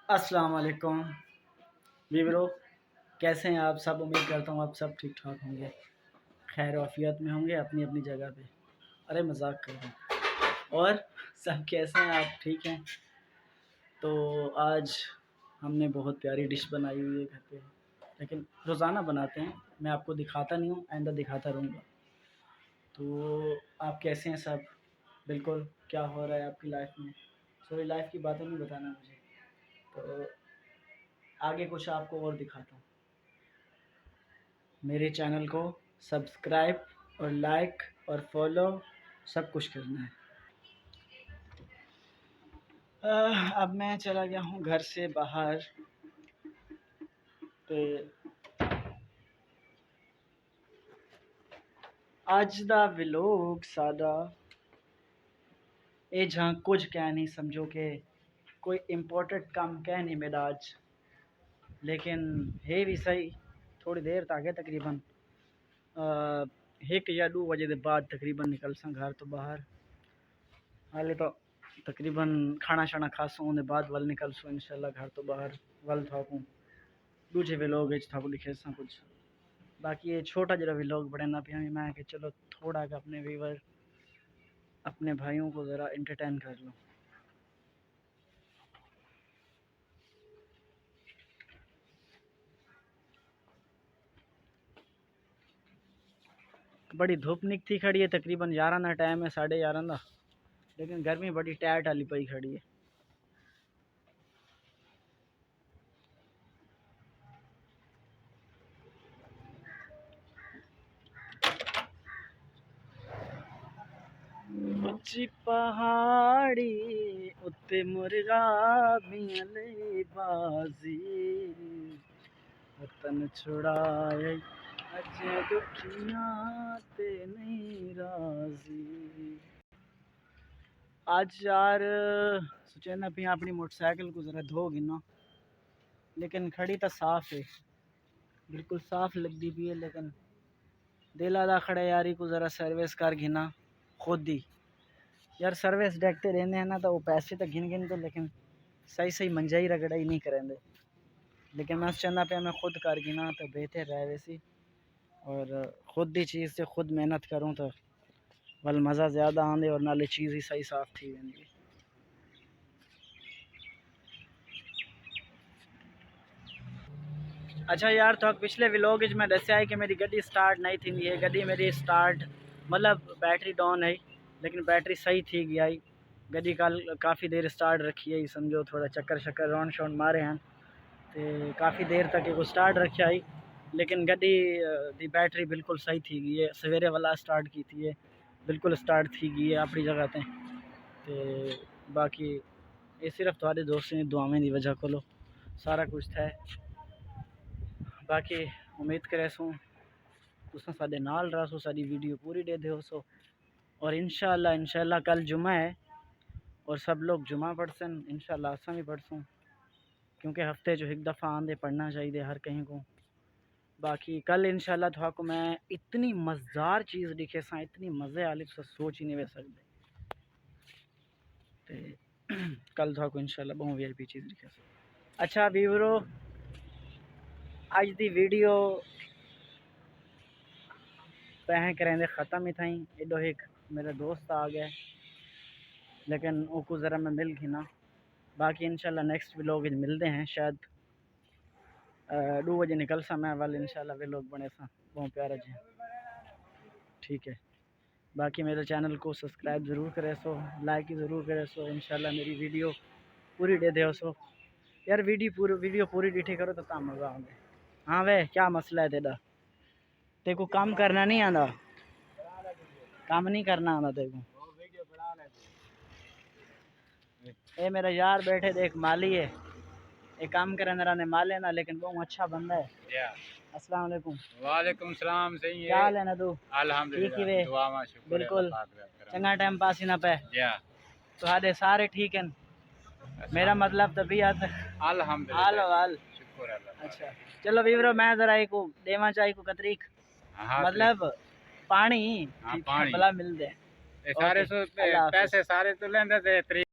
अस्सलाम वालेकुम वीवरो, कैसे हैं आप सब। उम्मीद करता हूँ आप सब ठीक ठाक होंगे, खैर आफियत में होंगे अपनी अपनी जगह पे। अरे मजाक कर रहा हूँ। और सब कैसे हैं आप, ठीक हैं। तो आज हमने बहुत प्यारी डिश बनाई हुई है घर पे, लेकिन रोज़ाना बनाते हैं, मैं आपको दिखाता नहीं हूँ, आइंदा दिखाता रहूँगा। तो आप कैसे हैं सब, बिल्कुल क्या हो रहा है आपकी लाइफ में। सॉरी, लाइफ की बातें नहीं बताना मुझे, तो आगे कुछ आपको और दिखाता हूँ। मेरे चैनल को सब्सक्राइब और लाइक और फॉलो सब कुछ करना है। अब मैं चला गया हूँ घर से बाहर पे। आज दा व्लॉग सादा ए जहाँ कुछ कह नहीं, समझो कि कोई इम्पोर्टेंट काम कह नहीं मेरा आज, लेकिन है भी सही। थोड़ी देर तक है, तकरीबन 1 या 2 बजे के बाद तकरीबन निकल सा घर तो बाहर। हाले तो तकरीबन खाना शाना खासूँ उन्हें बाद वल निकल सो इंशाल्लाह घर तो बाहर वल थाकूँ दूजे व्लॉग थाकू दिखे सा कुछ। बाकी ये छोटा जरा व्लॉग बढ़ना पे हमें मैं कि चलो थोड़ा का अपने व्यूवर अपने भाइयों को ज़रा इंटरटेन कर लो। बड़ी धुप निकती खड़ी है, तकरीबन 11 का टाइम है, 11:30 का, लेकिन गर्मी बड़ी टैट वाली पई खड़ी है। उच्ची पहाड़ी उत्ते मुर्गा बियले बाजी, वतन छुड़ाए अजे दुखियां ते नहीं राजी। आज यार सोचे ना भी अपनी मोटरसाइकिल को ज़रा धो गिना, लेकिन खड़ी तो साफ़ है, बिल्कुल साफ़ लगती भी है, लेकिन दिल आदा खड़ा यारी को ज़रा सर्विस कर गिना खुद ही। यार सर्विस देखते रहने हैं ना तो वो पैसे तो गिन गिन दो, लेकिन सही सही मंजाई रगड़ाई नहीं करेंगे। लेकिन मैं चाहना पे मैं खुद कर गिना तो बेहतर रहे वैसी, और ख़ुद ही चीज़ से खुद मेहनत करूँ तो वल मज़ा ज़्यादा आंदे और नाले चीज़ ही सही साफ़ थी वेंदी। अच्छा यार, तो पिछले व्लॉग में दस्या है कि मेरी गड्डी स्टार्ट नहीं थी। ये गड्डी मेरी स्टार्ट मतलब बैटरी डाउन है, लेकिन बैटरी सही थी गई आई। गड्डी कल काफ़ी देर स्टार्ट रखी है, समझो थोड़ा चक्कर शक्कर राउंड शाउंड मारे हैं तो काफ़ी देर तक एक स्टार्ट रखा आई, लेकिन गड्डी दी बैटरी बिल्कुल सही थी गई है। सवेरे वाला स्टार्ट की थी, ये बिल्कुल स्टार्ट थी गई है अपनी जगह ते। बाकी ये सिर्फ थोड़े दोस्तों की दुआवें की वजह को सारा कुछ था। बाकी उम्मीद करे सो तुसा साडे नाल रह सो, साडी वीडियो पूरी दे दो सो। और इंशाल्लाह कल जुमा है और सब लोग जुमा पढ़सन, इंशाल्लाह असा भी पढ़सूँ, क्योंकि हफ्ते जो एक दफ़ा आंदे पढ़ना चाहिए हर कहीं को। बाकी कल इंशाल्लाह थाको मैं इतनी मज़ेदार चीज़ दिखे सा, इतनी मज़े वाली तो सोच ही नहीं वे सकते। कल थाको इंशाल्लाह बहुत VIP चीज़ दिखे सा। अच्छा व्यूअरो, अज दी वीडियो पैसे करेंदे ख़त्म ही थी। एडो एक मेरा दोस्त आ गया, लेकिन वो ज़रा मैं मिल गई ना। बाकी इंशाल्लाह नेक्स्ट व्लॉग मिलते हैं, शायद 2 बजे निकल सा मैं वाल इंशाल्लाह व्लॉग बने सा बहुत प्यारा जी, ठीक है। बाकी मेरे चैनल को सब्सक्राइब ज़रूर करे सो, लाइक ही ज़रूर करे सो। इंशाल्लाह मेरी वीडियो पूरी दे दो सो। यार वीडियो पूरी डिठी करो तो मज़ा आगे। हाँ वे क्या मसला है तेरा, तेरे को काम करना नहीं आता, काम नहीं करना आता तेरे को। ये मेरा यार बैठे देख माली है, ये काम करे मेरा ने माले ना, लेकिन बहुत अच्छा बंदा है। अस्सलाम वालेकुम। वालेकुम सलाम। सही है, क्या हाल है ना तू, अल्हम्दुलिल्लाह, ठीक ही वे, दुआ मा शुक्र है बिल्कुल चंगा टाइम पास ही ना पे तो हादे सारे ठीक हैं। मेरा मतलब तबीयत अल्हम्दुलिल्लाह, हाल वाल शुक्र अल्लाह। अच्छा। चलो वीवरो, मैं ज़रा एक देवा चाहिए को कतरीक मतलब पानी, ठीक है, पानी भला मिल दे। सारे ओके, अल्लाह हाफिज़। पैसे सारे तो लेंदे थे।